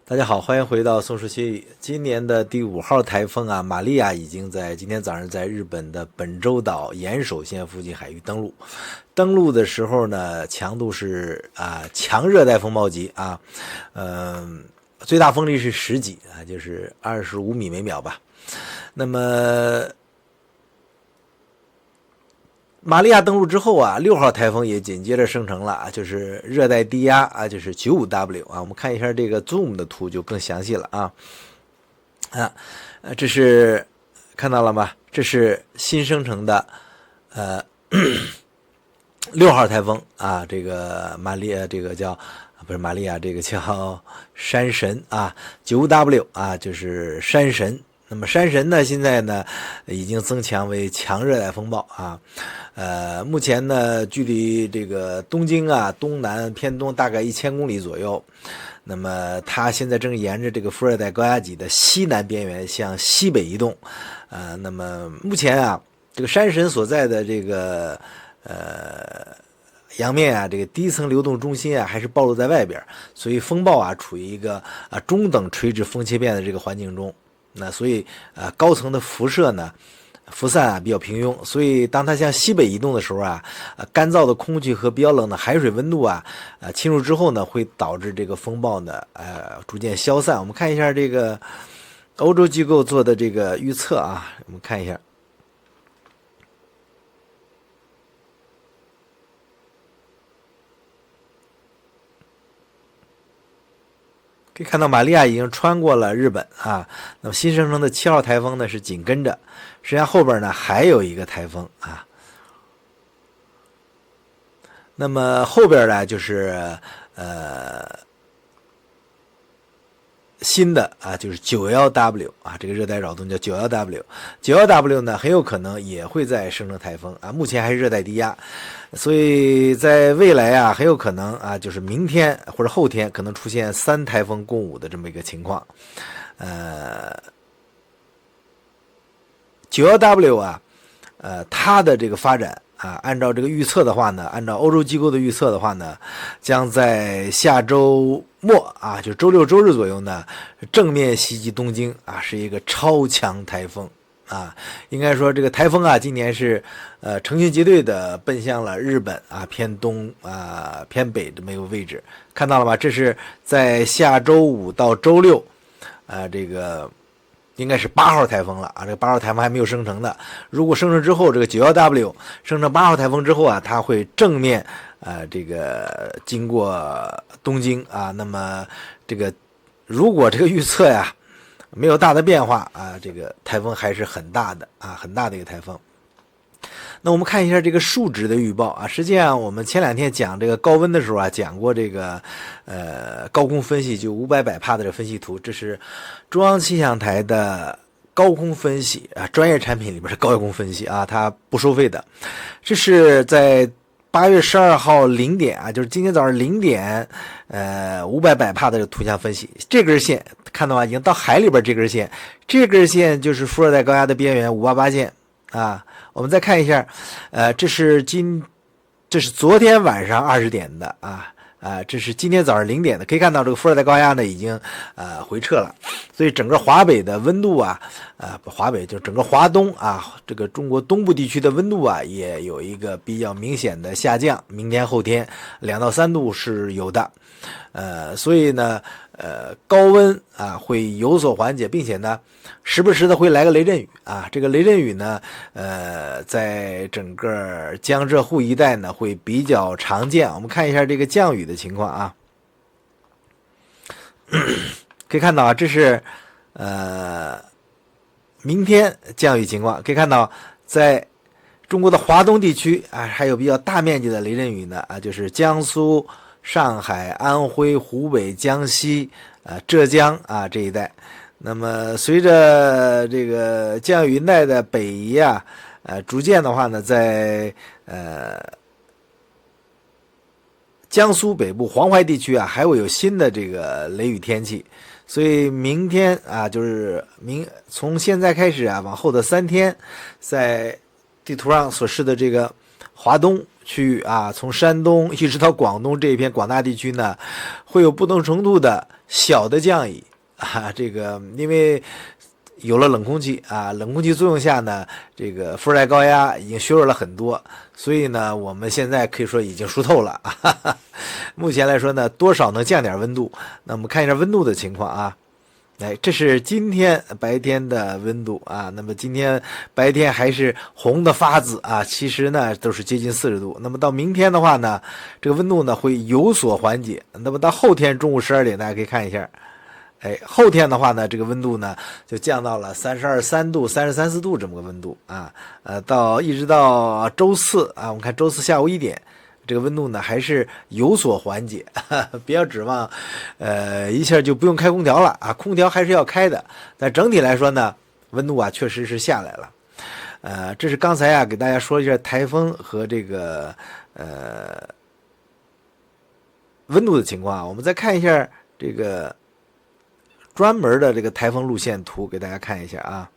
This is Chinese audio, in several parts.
大家好，欢迎回到宋氏学语。今年的第5号台风啊，玛利亚已经在今天早上在日本的本州岛岩手县附近海域登陆。登陆的时候呢，强度是强热带风暴级啊，最大风力是10级啊，就是25米每秒吧。那么玛利亚登陆之后啊，6号台风也紧接着生成了，就是热带低压啊，就是 95W 啊。我们看一下这个 Zoom 的图就更详细了啊。这是看到了吗？这是新生成的6号台风啊，这个玛利亚，这个叫不是玛利亚，这个叫山神啊 ，95W 啊，就是山神。那么山神呢，现在呢已经增强为强热带风暴啊，目前呢距离这个东京啊东南偏东大概1000公里左右。那么它现在正沿着这个副热带高压脊的西南边缘向西北移动，那么目前啊这个山神所在的这个洋面啊，这个低层流动中心啊还是暴露在外边，所以风暴啊处于一个中等垂直风切变的这个环境中。那所以高层的辐射呢辐散啊比较平庸，所以当它向西北移动的时候啊，干燥的空气和比较冷的海水温度啊侵入之后呢，会导致这个风暴呢逐渐消散。我们看一下这个欧洲机构做的这个预测啊，我们看一下。可以看到玛利亚已经穿过了日本啊，那么新生成的7号台风呢是紧跟着，实际上后边呢还有一个台风啊，那么后边呢就是新的啊，就是91W啊，这个热带扰动叫91W，91W呢很有可能也会再生成台风啊，目前还是热带低压，所以在未来啊很有可能啊，就是明天或者后天可能出现3台风共舞的这么一个情况。91W啊，它的这个发展啊，按照这个预测的话呢，按照欧洲机构的预测的话呢，将在下周末啊，就周六周日左右呢，正面袭击东京啊，是一个超强台风啊。应该说这个台风啊，今年是成群结队的奔向了日本啊偏东啊偏北这么一个位置，看到了吗？这是在下周5到周6这个应该是8号台风了啊，这个8号台风还没有生成的。如果生成之后，这个91W 生成8号台风之后啊，它会正面这个经过东京啊。那么这个如果这个预测呀没有大的变化啊，这个台风还是很大的啊，很大的一个台风。那我们看一下这个数值的预报啊，实际上我们前2天讲这个高温的时候啊，讲过这个高空分析，就500百帕的这个分析图，这是中央气象台的高空分析啊，专业产品里边是高空分析啊，它不收费的。这是在8月12号0点啊，就是今天早上0点500百帕的这个图像分析，这根线看到吗？已经到海里边这根线，这根线就是副热带高压的边缘588线啊。我们再看一下，这是昨天晚上20点的这是今天早上0点的，可以看到这个副热带高压呢已经回撤了，所以整个华北的温度华北就整个华东啊，这个中国东部地区的温度啊也有一个比较明显的下降，明天后天2到3度是有的，所以呢高温会有所缓解，并且呢时不时的会来个雷阵雨啊，这个雷阵雨呢在整个江浙沪一带呢会比较常见。我们看一下这个降雨的情况啊，可以看到啊，这是明天降雨情况，可以看到在中国的华东地区还有比较大面积的雷阵雨呢就是江苏、上海、安徽、湖北、江西浙江这一带。那么随着这个降雨带的北移逐渐的话呢，在江苏北部黄淮地区还会有新的这个雷雨天气，所以明天就是从现在开始往后的3天，在地图上所示的这个华东区域啊，从山东一直到广东这一片广大地区呢，会有不同程度的小的降雨啊。这个因为有了冷空气啊，冷空气作用下呢，这个副热带高压已经削弱了很多，所以呢，我们现在可以说已经疏透了。目前来说呢，多少能降点温度。那我们看一下温度的情况啊。这是今天白天的温度啊。那么今天白天还是红的发紫啊，其实呢都是接近40度。那么到明天的话呢，这个温度呢会有所缓解。那么到后天中午12点，大家可以看一下。后天的话呢，这个温度呢就降到了32、3度、33、4度这么个温度啊。一直到周四啊，我们看周四下午1点，这个温度呢还是有所缓解，不要指望一下就不用开空调了啊，空调还是要开的。但整体来说呢，温度啊确实是下来了。这是刚才啊给大家说一下台风和这个温度的情况啊。我们再看一下这个专门的这个台风路线图，给大家看一下啊。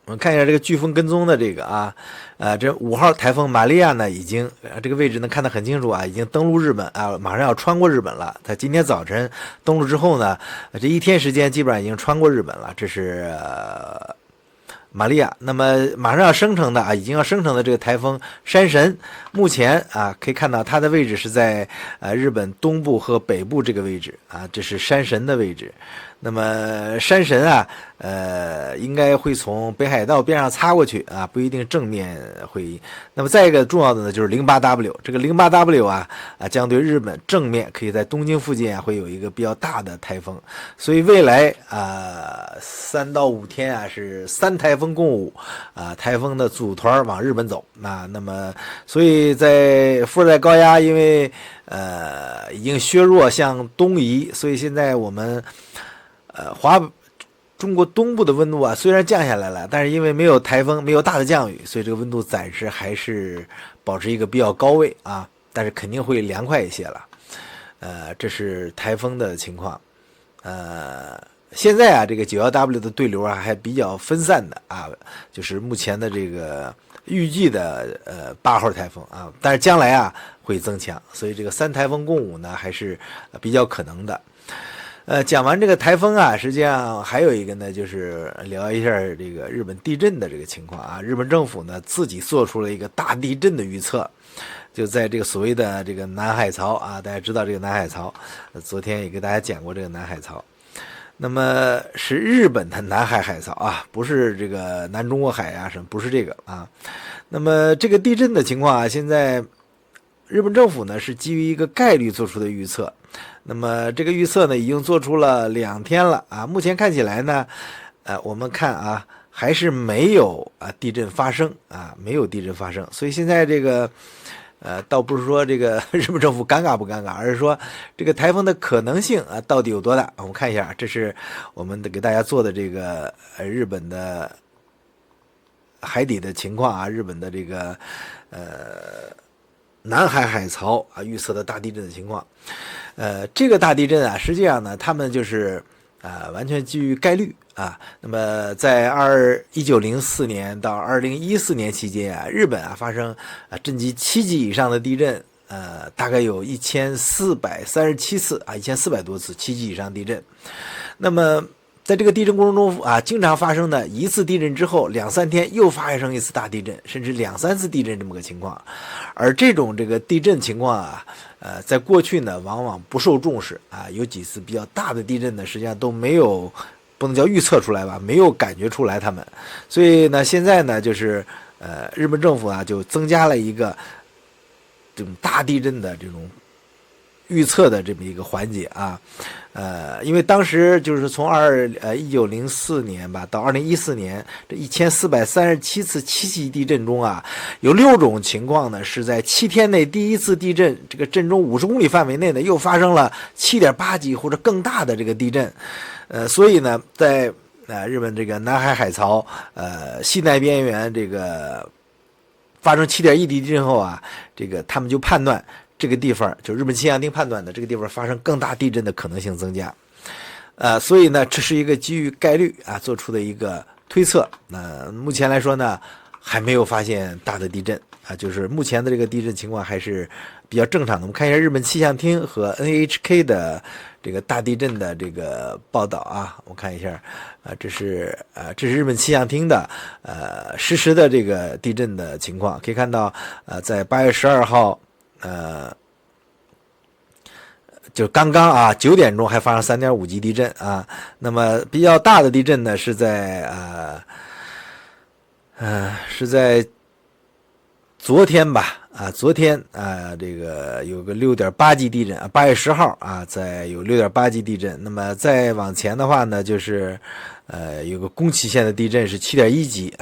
我们看一下这个飓风跟踪的这个啊，这5号台风玛利亚呢，已经这个位置能看得很清楚啊，已经登陆日本啊，马上要穿过日本了。它今天早晨登陆之后呢，这一天时间基本上已经穿过日本了。这是玛利亚，那么马上要生成的啊，已经要生成的这个台风山神，目前啊可以看到它的位置是在日本东部和北部这个位置啊，这是山神的位置。那么山神啊，应该会从北海道边上擦过去啊，不一定正面会。那么再一个重要的呢，就是 08W， 这个 08W 啊将对日本正面可以在东京附近会有一个比较大的台风，所以未来3到5天啊是3台风共舞啊，台风的组团往日本走啊。那么所以在副热带高压因为已经削弱向东移，所以现在我们中国东部的温度啊虽然降下来了，但是因为没有台风没有大的降雨，所以这个温度暂时还是保持一个比较高位啊，但是肯定会凉快一些了。这是台风的情况。现在啊这个 91W 的对流啊还比较分散的啊，就是目前的这个预计的8号台风啊，但是将来啊会增强，所以这个3台风共舞呢还是比较可能的。讲完这个台风啊，实际上还有一个呢，就是聊一下这个日本地震的这个情况啊。日本政府呢自己做出了一个大地震的预测，就在这个所谓的这个南海槽啊，大家知道这个南海槽，昨天也给大家讲过这个南海槽。那么是日本的南海海槽啊，不是这个南中国海啊什么，不是这个啊。那么这个地震的情况啊，现在日本政府呢是基于一个概率做出的预测。那么这个预测呢已经做出了2天了啊，目前看起来呢我们看啊还是没有地震发生啊，没有地震发生。所以现在这个倒不是说这个日本政府尴尬不尴尬，而是说这个台风的可能性啊到底有多大。我们看一下，这是我们给大家做的这个日本的海底的情况啊，日本的这个南海海槽啊预测的大地震的情况。这个大地震啊，实际上呢，他们就是完全基于概率啊。那么在1904年到2014年期间啊，日本啊发生震级7级以上的地震，大概有1437次啊，1400多次7级以上地震。那么在这个地震过程中啊，经常发生的一次地震之后2、3天又发生一次大地震，甚至2、3次地震这么个情况。而这种这个地震情况啊，在过去呢往往不受重视啊，有几次比较大的地震呢，实际上都没有，不能叫预测出来吧，没有感觉出来他们。所以呢，现在呢就是日本政府啊就增加了一个这种大地震的这种预测的这么一个环节啊。因为当时就是从1904年吧到2014年，这1437次7级地震中啊，有6种情况呢是在7天内第一次地震，这个震中50公里范围内呢又发生了7.8级或者更大的这个地震。所以呢，在日本这个南海海槽西南边缘这个发生7.1级地震后啊，这个他们就判断这个地方就日本气象厅判断的这个地方发生更大地震的可能性增加。所以呢，这是一个基于概率啊做出的一个推测。目前来说呢，还没有发现大的地震啊，就是目前的这个地震情况还是比较正常的。我们看一下日本气象厅和 NHK 的这个大地震的这个报道啊，我看一下这是日本气象厅的实时的这个地震的情况，可以看到在8月12号就刚刚9点钟还发生 3.5 级地震啊。那么比较大的地震呢是在昨天吧昨天这个有个 6.8 级地震8月10号在有 6.8 级地震。那么再往前的话呢，就是有个宫崎县的地震是 7.1 级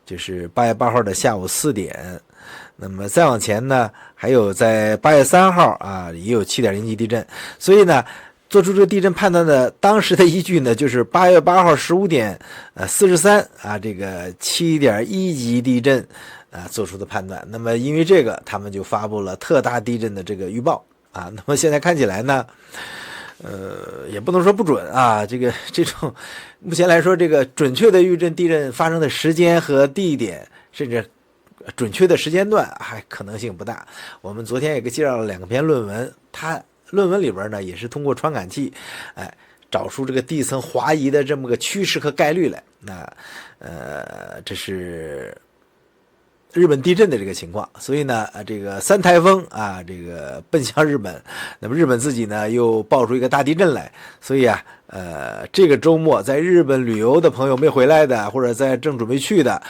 就是8月8号的下午4点。那么再往前呢，还有在8月3号也有 7.0 级地震。所以呢，做出这个地震判断的当时的依据呢，就是8月8号15点43这个 7.1 级地震做出的判断。那么因为这个，他们就发布了特大地震的这个预报那么现在看起来呢，也不能说不准这种目前来说，这个准确的预震地震发生的时间和地点，甚至准确的时间段还可能性不大。我们昨天也给介绍了2篇论文，它论文里边呢也是通过传感器找出这个地层滑移的这么个趋势和概率来。这是日本地震的这个情况。所以呢这个3台风这个奔向日本，那么日本自己呢又爆出一个大地震来。所以这个周末在日本旅游的朋友没回来的，或者在正准备去的，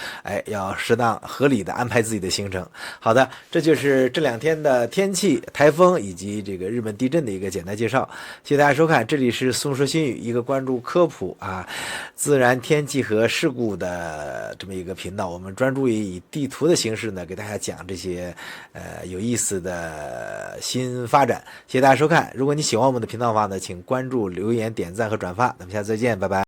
要适当合理的安排自己的行程。好的，这就是这2天的天气、台风以及这个日本地震的一个简单介绍。谢谢大家收看，这里是松说新语，一个关注科普自然天气和事故的这么一个频道。我们专注于以地图的形式呢，给大家讲这些有意思的新发展。谢谢大家收看，如果你喜欢我们的频道的话呢，请关注、留言、点赞和转发。咱们下次再见，拜拜。